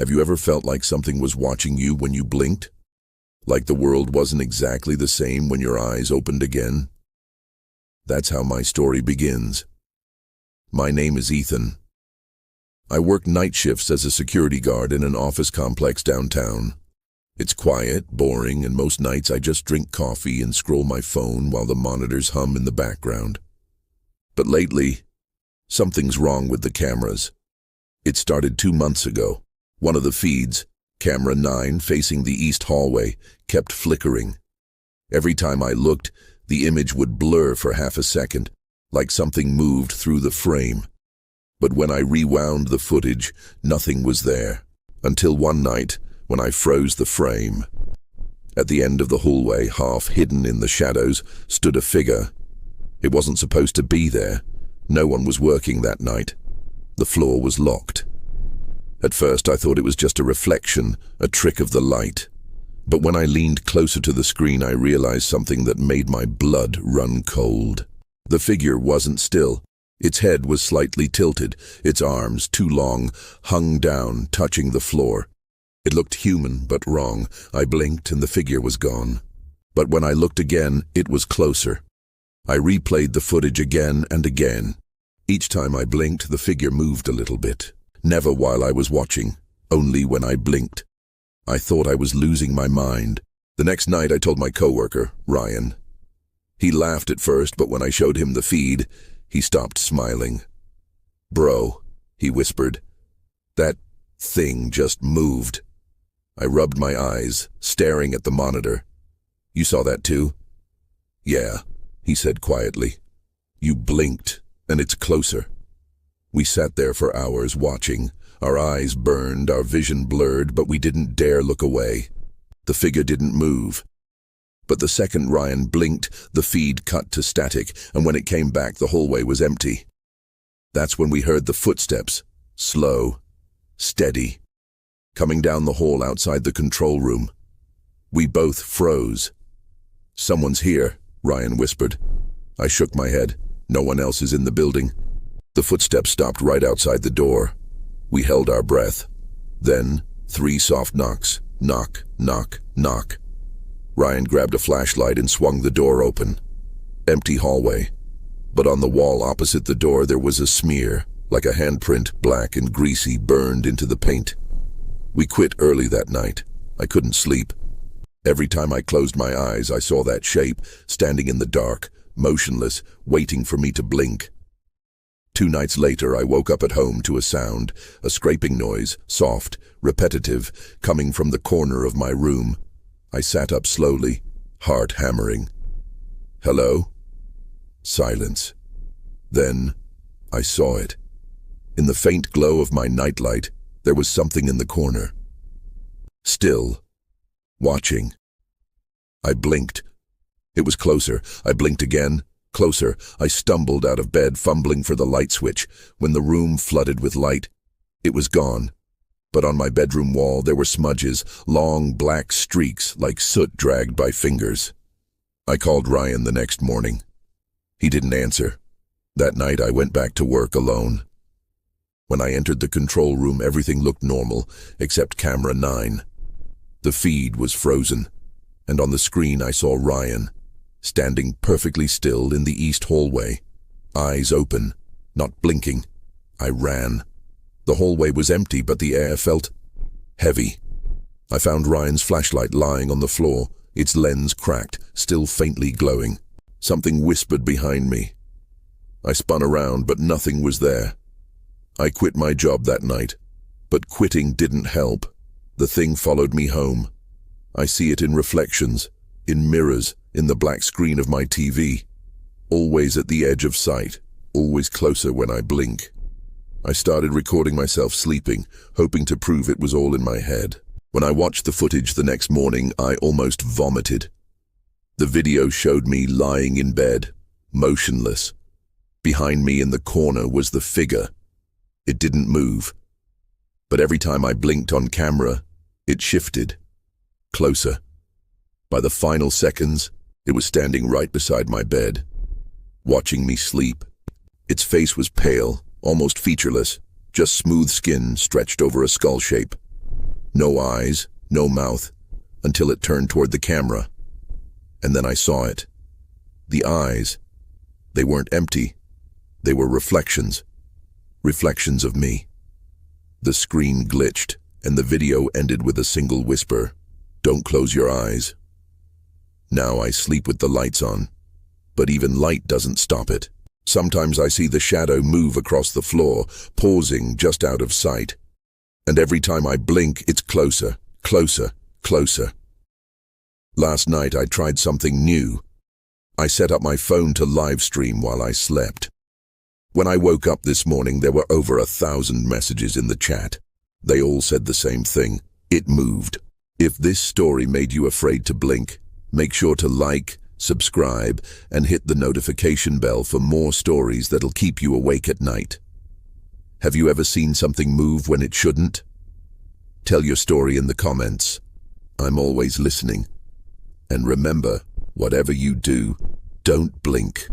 Have you ever felt like something was watching you when you blinked? Like the world wasn't exactly the same when your eyes opened again? That's how my story begins. My name is Ethan. I work night shifts as a security guard in an office complex downtown. It's quiet, boring, and most nights I just drink coffee and scroll my phone while the monitors hum in the background. But lately, something's wrong with the cameras. It started 2 months ago. One of the feeds, camera 9 facing the east hallway, kept flickering. Every time I looked, the image would blur for half a second, like something moved through the frame. But when I rewound the footage, nothing was there. Until one night, when I froze the frame. At the end of the hallway, half hidden in the shadows, stood a figure. It wasn't supposed to be there. No one was working that night. The floor was locked. At first I thought it was just a reflection, a trick of the light. But when I leaned closer to the screen, I realized something that made my blood run cold. The figure wasn't still. Its head was slightly tilted. Its arms, too long, hung down, touching the floor. It looked human, but wrong. I blinked and the figure was gone. But when I looked again, it was closer. I replayed the footage again and again. Each time I blinked, the figure moved a little bit. Never while I was watching, only when I blinked. I thought I was losing my mind. The next night I told my coworker, Ryan. He laughed at first, but when I showed him the feed, he stopped smiling. "Bro," he whispered, "that thing just moved." I rubbed my eyes, staring at the monitor. "You saw that too?" "Yeah," he said quietly. "You blinked, and it's closer." We sat there for hours watching. Our eyes burned, our vision blurred, but we didn't dare look away. The figure didn't move. But the second Ryan blinked, the feed cut to static, and when it came back, the hallway was empty. That's when we heard the footsteps, slow, steady, coming down the hall outside the control room. We both froze. "Someone's here," Ryan whispered. I shook my head. "No one else is in the building." The footsteps stopped right outside the door. We held our breath. Then, 3 soft knocks. Knock, knock, knock. Ryan grabbed a flashlight and swung the door open. Empty hallway. But on the wall opposite the door there was a smear, like a handprint, black and greasy, burned into the paint. We quit early that night. I couldn't sleep. Every time I closed my eyes, I saw that shape, standing in the dark, motionless, waiting for me to blink. 2 nights later, I woke up at home to a sound, a scraping noise, soft, repetitive, coming from the corner of my room. I sat up slowly, heart hammering. "Hello?" Silence. Then, I saw it. In the faint glow of my nightlight, there was something in the corner. Still, watching. I blinked. It was closer. I blinked again. Closer. I stumbled out of bed, fumbling for the light switch. When the room flooded with light, it was gone. But on my bedroom wall there were smudges, long black streaks like soot dragged by fingers. I called Ryan the next morning. He didn't answer. That night I went back to work alone. When I entered the control room, everything looked normal, except camera 9. The feed was frozen, and on the screen I saw Ryan, standing perfectly still in the east hallway, eyes open, not blinking. I ran. The hallway was empty, but the air felt heavy. I found Ryan's flashlight lying on the floor, its lens cracked, still faintly glowing. Something whispered behind me. I spun around, but nothing was there. I quit my job that night, but quitting didn't help. The thing followed me home. I see it in reflections, in mirrors, in the black screen of my TV. Always at the edge of sight, always closer when I blink. I started recording myself sleeping, hoping to prove it was all in my head. When I watched the footage the next morning, I almost vomited. The video showed me lying in bed, motionless. Behind me in the corner was the figure. It didn't move. But every time I blinked on camera, it shifted. Closer. By the final seconds, it was standing right beside my bed, watching me sleep. Its face was pale, almost featureless, just smooth skin stretched over a skull shape. No eyes, no mouth, until it turned toward the camera. And then I saw it. The eyes, they weren't empty. They were reflections. Reflections of me. The screen glitched, and the video ended with a single whisper. Don't close your eyes. Now I sleep with the lights on. But even light doesn't stop it. Sometimes I see the shadow move across the floor, pausing just out of sight. And every time I blink, it's closer, closer, closer. Last night I tried something new. I set up my phone to live stream while I slept. When I woke up this morning, there were over 1,000 messages in the chat. They all said the same thing. It moved. If this story made you afraid to blink, make sure to like, subscribe, and hit the notification bell for more stories that'll keep you awake at night. Have you ever seen something move when it shouldn't? Tell your story in the comments. I'm always listening. And remember, whatever you do, don't blink.